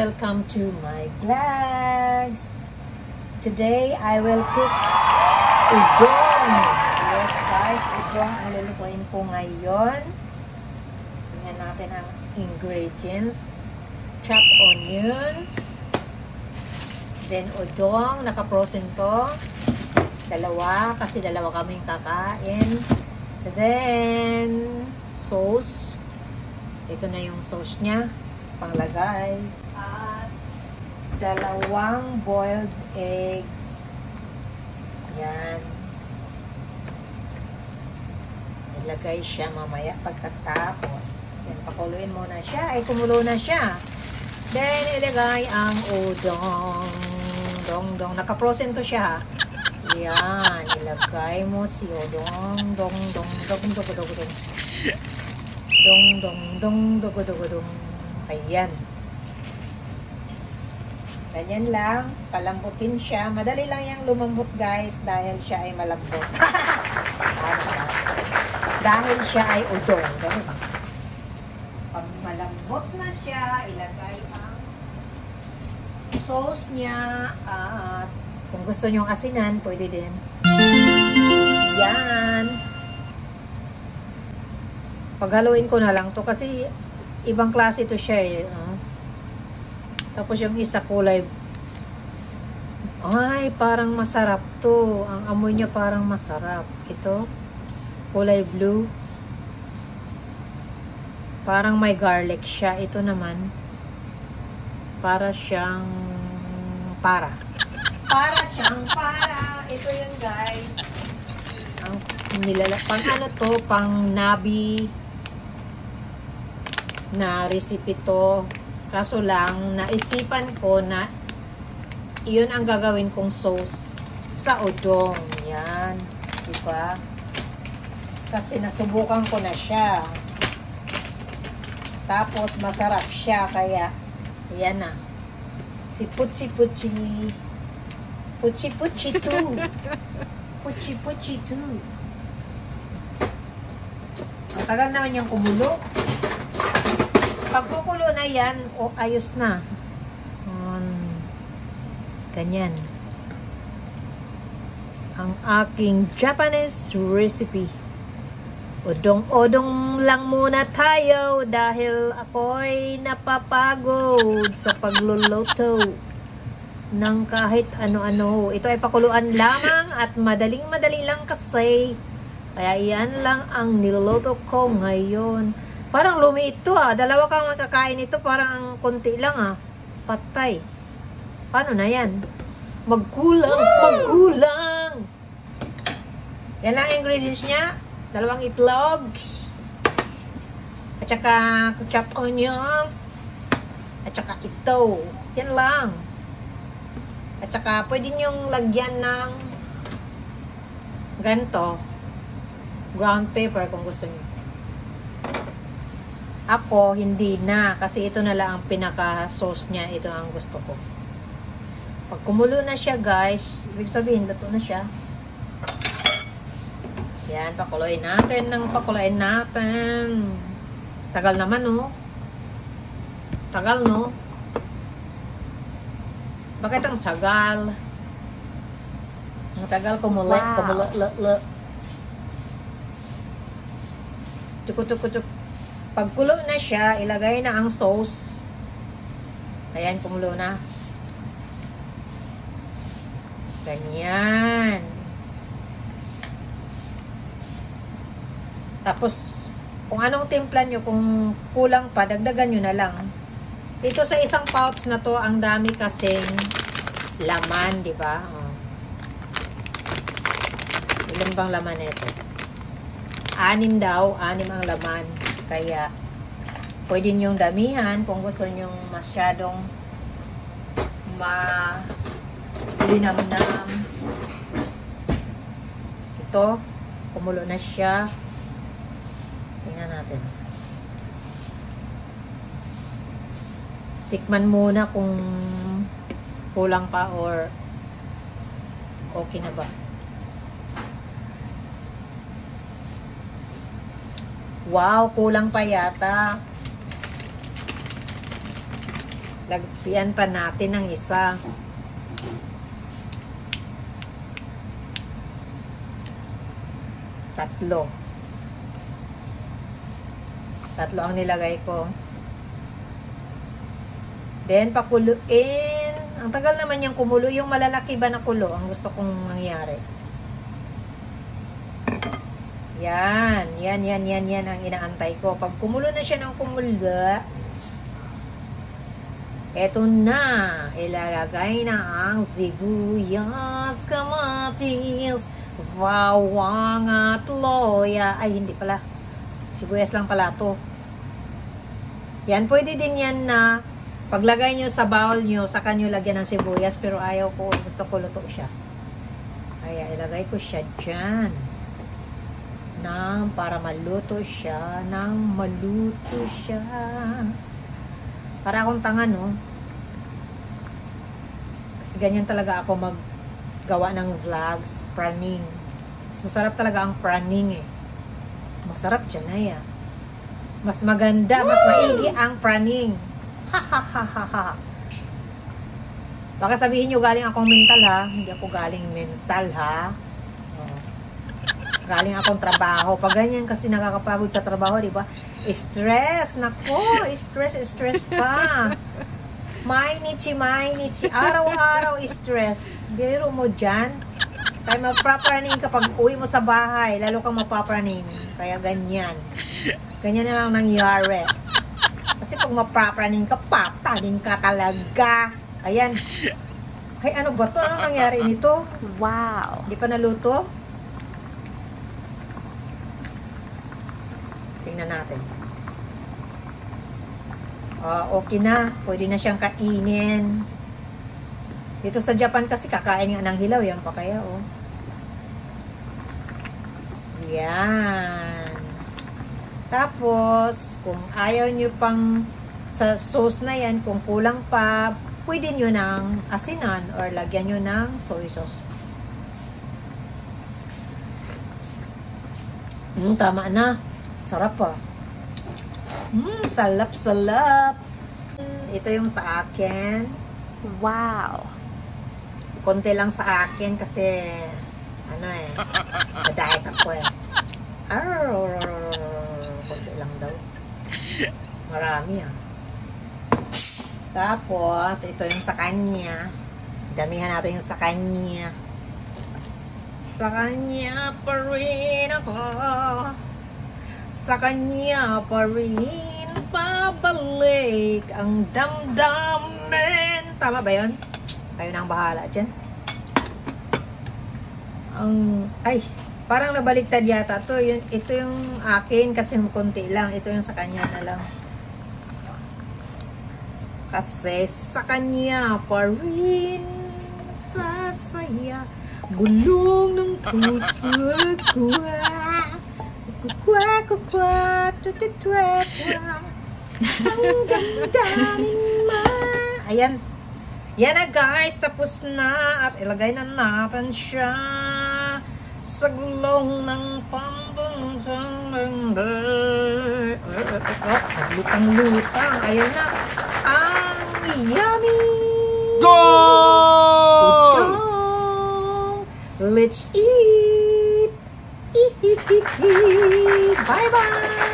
welcome to my vlogs. Today I will cook udon. Yes guys, udon ang lulutuin ko ngayon. Tingnan natin ang ingredients. Chopped onions. Then udon, naka-frozen to. Dalawa, kasi dalawa kaming kakain. Then sauce. Ito na yung sauce niya. Panglagay. At dalawang boiled eggs. Yan. Ilagay siya mamaya pagkatapos. Yan, pakuluin muna siya. Ay, kumulo na siya. Then, ilagay ang udon. Dong. Naka-frozen to siya. Yan. Ilagay mo si udon. Dong. Dong. Ayan. Ganyan lang. Palambutin siya. Madali lang yung lumambot guys dahil siya ay malambot. Dahil siya ay udon. Ganun ba? Pag malambot na siya, ilagay ang sauce niya. At kung gusto nyong asinan, pwede din. Yan. Paghaluin ko na lang to kasi ibang klase to siya eh. Tapos yung isa kulay. Ay, parang masarap to. Ang amoy niya parang masarap. Ito, kulay blue. Parang may garlic siya. Ito naman, para siyang para. Ito yun guys. Ang nilalapang ano to, pang nabi na recipe to. Kaso lang, naisipan ko na iyon ang gagawin kong sauce sa udon. Yan. Diba? Kasi nasubukan ko na siya. Tapos, masarap siya. Kaya, yan na. Si Puchi 2. Puchi 2. Matagal naman yung kumulo. Pag kukulo na yan, ayos na. Ganyan. Ang aking Japanese recipe. Odong lang muna tayo dahil ako'y napapagod sa pagluluto ng kahit ano-ano. Ito ay pakuluan lamang at madaling-madali lang kasi. Kaya yan lang ang niluluto ko ngayon. Parang lumiit to dalawa kang makakain ito, parang konti lang Patay. Paano na yan? Magkulang. Yan lang ingredients niya. Dalawang itlogs. At saka chopped onions. At saka ito. Yan lang. At saka pwede niyong lagyan ng ganito. Ground pepper kung gusto niyo. Ako, hindi na. Kasi ito na lang ang pinaka-sauce niya. Ito ang gusto ko. Pag kumulo na siya, guys, ibig sabihin, luto na siya. Yan, pakuluin natin. Tagal naman, Tagal, no? Bakit ang tagal? Ang tagal kumulo. Tuk. Pag kulo na siya, ilagay na ang sauce. Ayan, kumulo na. Ganyan. Tapos, kung anong timpla nyo, kung kulang pa, dagdagan nyo na lang. Ito sa isang pouch na to, ang dami kasing laman, di ba? Ilan bang laman nito? 6 daw, 6 ang laman. Kaya, pwede nyong damihan kung gusto nyong masyadong linamnam. Ito, kumulo na siya. Tingnan natin. Tikman muna kung kulang pa or okay na ba. Wow, kulang pa yata. Lagyan pa natin ng isa. Tatlo ang nilagay ko. Then, pakuluin. Ang tagal naman yung kumulo. Yung malalaki ba na kulo ang gusto kong mangyari. Yan ang inaantay ko. Pag kumulo na siya ng kumulo, eto na. Ilalagay na ang sibuyas, kamatis, bawang at loya. Ay, hindi pala. Sibuyas lang pala to. Yan, pwede din yan na paglagay nyo sa bowl nyo, saka nyo lagyan ng sibuyas, pero ayaw ko, gusto ko luto siya. Kaya ilagay ko siya dyan. Para maluto siya. Para akong tanga, no? Kasi ganyan talaga ako maggawa ng vlogs, praning. Masarap talaga ang praning eh. Masarap dyan na yan. Mas maganda, mas maigi ang praning. Ha. Baka sabihin nyo galing akong mental ha. Hindi ako galing mental ha. Galing akong trabaho. Pag ganyan kasi nakakapagod sa trabaho, di ba? Stress. Nako, stress ka. Mainichi. Araw-araw stress. Biro mo dyan. Kaya mapapraning kapag uwi mo sa bahay. Lalo kang mapapraning. Kaya ganyan. Ganyan na lang nangyari. Kasi pag mapapraning ka, papraning ka talaga. Ayan. Ay, ano ba to? Ano nangyari nito? Wow. Di pa naluto? Tingnan natin. Okay na. Pwede na siyang kainin. Dito sa Japan kasi kakain nga ng hilaw. Yan pa kaya, oh. Yan. Tapos, kung ayaw nyo pang sa sauce na yan, kung kulang pa, pwede nyo ng asinan or lagyan nyo ng soy sauce. Tama na. Sarap pa. Salap. Ito yung sa akin. Wow. Konti lang sa akin kasi na-diet ako eh. Konti lang daw. Marami ah. Tapos, ito yung sa kanya. Damihan natin yung sa kanya. Sa kanya pa rin ako. Sa kanya pa rin pabalik ang damdamin. Tama ba yun? Kayo nang bahala dyan. Parang nabaliktad yata to. Ito yung akin kasi konti lang. Ito yung sa kanya na lang. Kasi sa kanya pa rin sasaya bulong ng puso ko. Kukwa, tututwa, ang damdamin mo. Ayan. Yan na guys, tapos na. At ilagay na natin siya sa gulong ng pambansang lender. Lutang-lutang. Ayan na. Ang yummy! Go! Let's eat! Bye-bye!